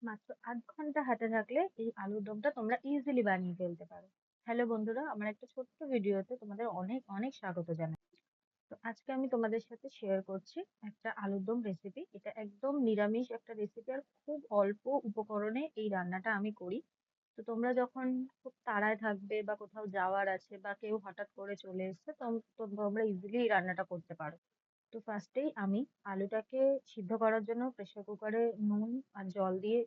মাত্র ৮ ঘন্টা হাতে থাকলে এই আলুর দমটা তোমরা ইজিলি বানিয়ে ফেলতে পারো। হ্যালো বন্ধুরা, আমার একটা ছোট্ট ভিডিওতে তোমাদের অনেক অনেক স্বাগত জানাই। তো আজকে আমি তোমাদের সাথে শেয়ার করছি একটা আলুর দম রেসিপি। এটা একদম নিরামিষ একটা রেসিপি আর খুব অল্প উপকরণে এই রান্নাটা আমি করি। তো তোমরা যখন খুব তাড়ায় থাকবে বা কোথাও যাওয়ার আছে বা কেউ হঠাৎ করে চলে এসেছে, তো তোমরা ইজিলি এই রান্নাটা করতে পারো। তো ফার্স্টেই আমি আলুটাকে সিদ্ধ করার জন্য প্রেসার কুকারে নুন আর জল দিয়ে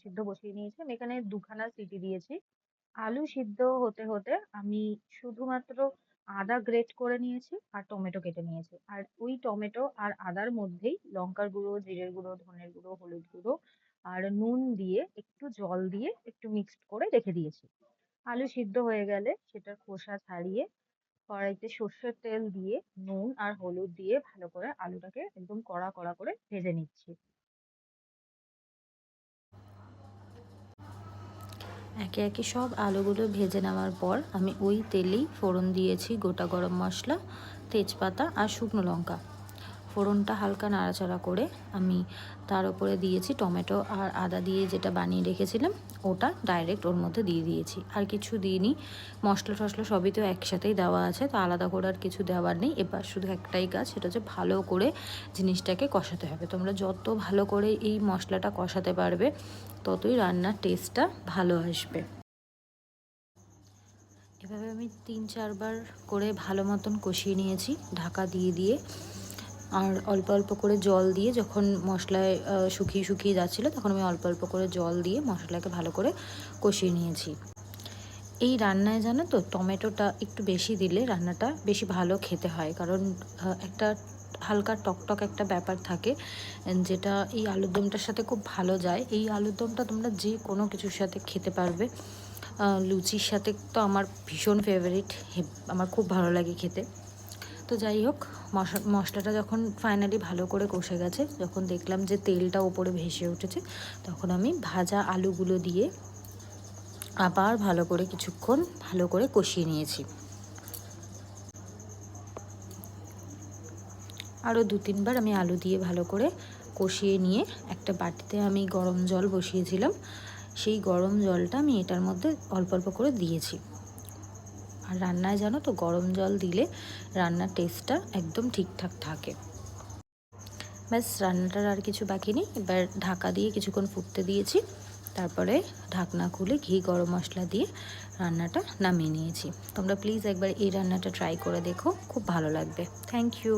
সিদ্ধ বসিয়ে নিয়েছি। আমি এখানে ২ খানা সিটি দিয়েছি। আলু সিদ্ধ হতে হতে আমি শুধুমাত্র আদা গ্রেট করে নিয়েছি আর টমেটো কেটে নিয়েছি। আর ওই টমেটো আর আদার মধ্যেই লঙ্কার গুঁড়ো, জিরের গুঁড়ো, ধনের গুঁড়ো, হলুদ গুঁড়ো আর নুন দিয়ে একটু জল দিয়ে একটু মিক্সড করে রেখে দিয়েছি। আলু সিদ্ধ হয়ে গেলে সেটার খোসা ছাড়িয়ে কড়াইতে সর্ষের তেল দিয়ে নুন আর হলুদ দিয়ে ভালো করে আলুটাকে একদম কড়া কড়া করে ভেজে নিচ্ছি। একে একে সব আলুগুলো ভেজে নেওয়ার পর আমি ওই তেলেই ফোড়ন দিয়েছি গোটা গরম মশলা, তেজপাতা আর শুকনো লঙ্কা। ফোড়নটা হালকা নাড়াচাড়া করে আমি তার উপরে দিয়েছি টমেটো আর আদা দিয়ে যেটা বানিয়ে রেখেছিলাম, ওটা ডাইরেক্ট ওর মধ্যে দিয়ে দিয়েছি। আর কিছু দিইনি, মশলা টশলা সবই তো একসাথেই দেওয়া আছে, তো আলাদা করে আর কিছু দেওয়ার নেই। এবার শুধু একটাই কাজ, সেটা হচ্ছে ভালো করে জিনিসটাকে কষাতে হবে। তোমরা যত ভালো করে এই মশলাটা কষাতে পারবে, ততই রান্নার টেস্টটা ভালো আসবে। এভাবে আমি ৩-৪ বার করে ভালো মতন কষিয়ে নিয়েছি ঢাকা দিয়ে দিয়ে। আর অল্প অল্প করে জল দিয়ে, যখন মশলায় শুকিয়ে শুকিয়ে যাচ্ছিলো, তখন আমি অল্প অল্প করে জল দিয়ে মশলাকে ভালো করে কষিয়ে নিয়েছি। এই রান্নায় জানো তো, টমেটোটা একটু বেশি দিলে রান্নাটা বেশি ভালো খেতে হয়, কারণ একটা হালকা টকটক একটা ব্যাপার থাকে, যেটা এই আলুর দমটার সাথে খুব ভালো যায়। এই আলুর দমটা তোমরা যে কোনো কিছুর সাথে খেতে পারবে। লুচির সাথে তো আমার ভীষণ ফেভারিট, আমার খুব ভালো লাগে খেতে। তো যাই হোক, মশলাটা যখন ফাইনালি ভালো করে কষে গেছে, যখন দেখলাম যে তেলটা ওপরে ভেসে উঠেছে, তখন আমি ভাজা আলুগুলো দিয়ে আবার ভালো করে কিছুক্ষণ ভালো করে কষিয়ে নিয়েছি। আরও ২-৩ বার আমি আলু দিয়ে ভালো করে কষিয়ে নিয়ে একটা বাটিতে আমি গরম জল বসিয়েছিলাম, সেই গরম জলটা আমি এটার মধ্যে অল্প অল্প করে দিয়েছি। আর রান্নায় জানো তো, গরম জল দিলে রান্নার টেস্টটা একদম ঠিকঠাক থাকে। ব্যাস, রান্নাটার আর কিছু বাকি নেই। এবার ঢাকা দিয়ে কিছুক্ষণ ফুটতে দিয়েছি, তারপরে ঢাকনা খুলে ঘি গরম মশলা দিয়ে রান্নাটা নামিয়ে নিয়েছি। তোমরা প্লিজ একবার এই রান্নাটা ট্রাই করে দেখো, খুব ভালো লাগবে। Thank you.